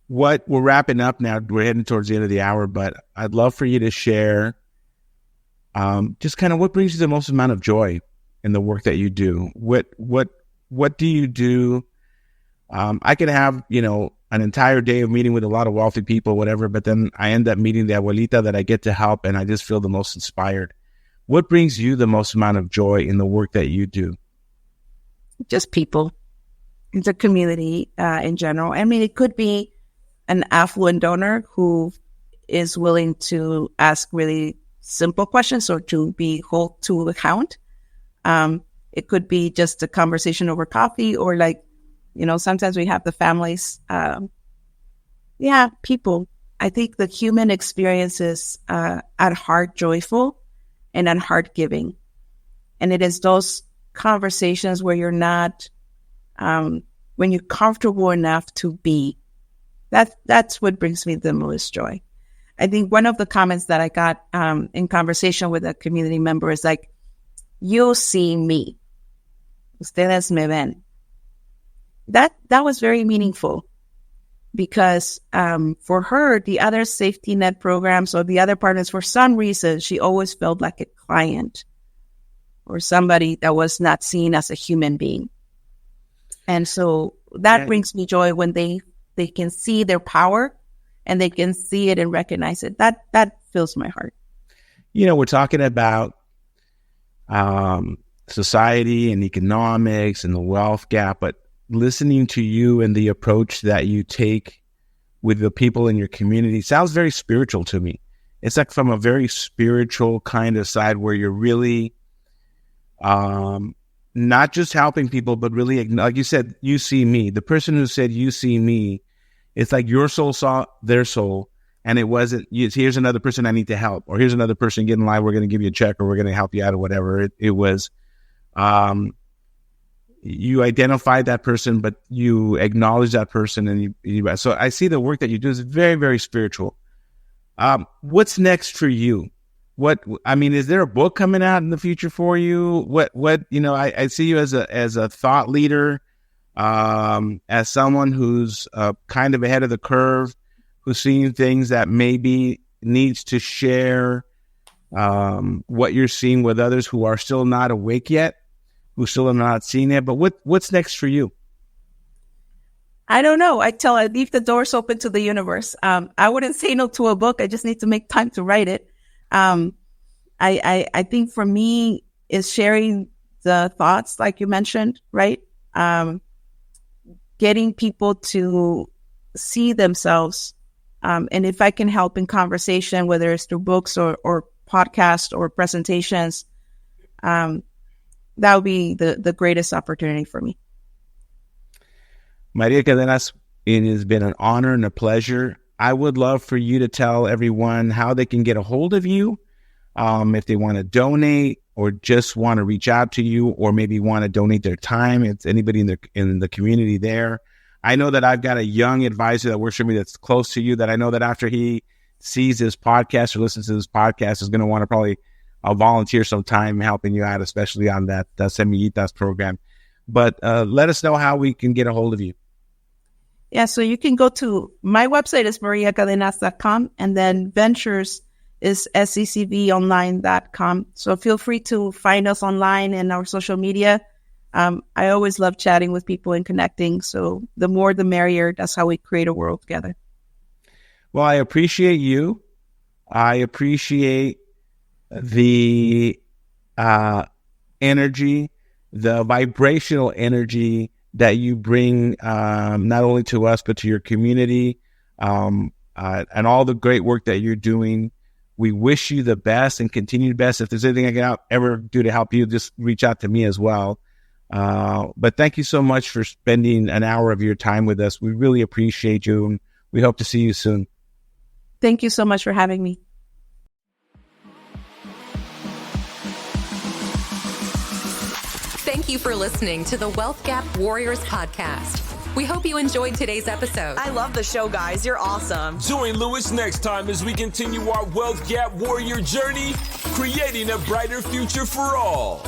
We're wrapping up now. We're heading towards the end of the hour, but I'd love for you to share just kind of what brings you the most amount of joy in the work that you do. What do you do? I could have, an entire day of meeting with a lot of wealthy people, whatever, but then I end up meeting the abuelita that I get to help, and I just feel the most inspired. What brings you the most amount of joy in the work that you do? Just people, the community in general. I mean, it could be an affluent donor who is willing to ask really simple questions or to be held to account. It could be just a conversation over coffee, or sometimes we have the families. People. I think the human experience is at heart joyful and at heart giving. And it is those conversations where you're not, when you're comfortable enough to be. That's what brings me the most joy. I think one of the comments that I got in conversation with a community member is like, you see me. Ustedes me ven. That was very meaningful because for her, the other safety net programs or the other partners, for some reason, she always felt like a client or somebody that was not seen as a human being. And so that brings me joy when they can see their power and they can see it and recognize it. That fills my heart. We're talking about society and economics and the wealth gap, but listening to you and the approach that you take with the people in your community sounds very spiritual to me. It's like from a very spiritual kind of side where you're really, not just helping people, but really, like you said, you see me. The person who said, you see me, it's like your soul saw their soul. And it wasn't, here's another person I need to help, or here's another person, get in line, we're going to give you a check, or we're going to help you out, or whatever. It was, you identified that person, but you acknowledge that person. And so I see the work that you do is very, very spiritual. What's next for you? Is there a book coming out in the future for you? I see you as a thought leader, as someone who's kind of ahead of the curve, who's seeing things that maybe needs to share what you're seeing with others who are still not awake yet, who still have not seen it. But what's next for you? I don't know. I leave the doors open to the universe. I wouldn't say no to a book. I just need to make time to write it. I think for me is sharing the thoughts, like you mentioned, right? Getting people to see themselves. And if I can help in conversation, whether it's through books or podcasts or presentations, that would be the greatest opportunity for me. Maria Cadenas, it has been an honor and a pleasure. I would love for you to tell everyone how they can get a hold of you, if they want to donate or just want to reach out to you, or maybe want to donate their time. It's anybody in the community there. I know that I've got a young advisor that works for me that's close to you, that I know that after he sees this podcast or listens to this podcast is going to want to probably volunteer some time helping you out, especially on that Semillitas program. But let us know how we can get a hold of you. Yeah, so you can go to my website is mariacadenas.com, and then Ventures is secvonline.com. So feel free to find us online and our social media. I always love chatting with people and connecting. So the more, the merrier. That's how we create a world together. Well, I appreciate you. I appreciate the energy, the vibrational energy that you bring, not only to us, but to your community, and all the great work that you're doing. We wish you the best and continued best. If there's anything I can ever do to help you, just reach out to me as well. But thank you so much for spending an hour of your time with us. We really appreciate you, and we hope to see you soon. Thank you so much for having me. Thank you for listening to the Wealth Gap Warriors podcast. We hope you enjoyed today's episode. I love the show, guys. You're awesome. Join Lewis next time as we continue our Wealth Gap Warrior journey, creating a brighter future for all.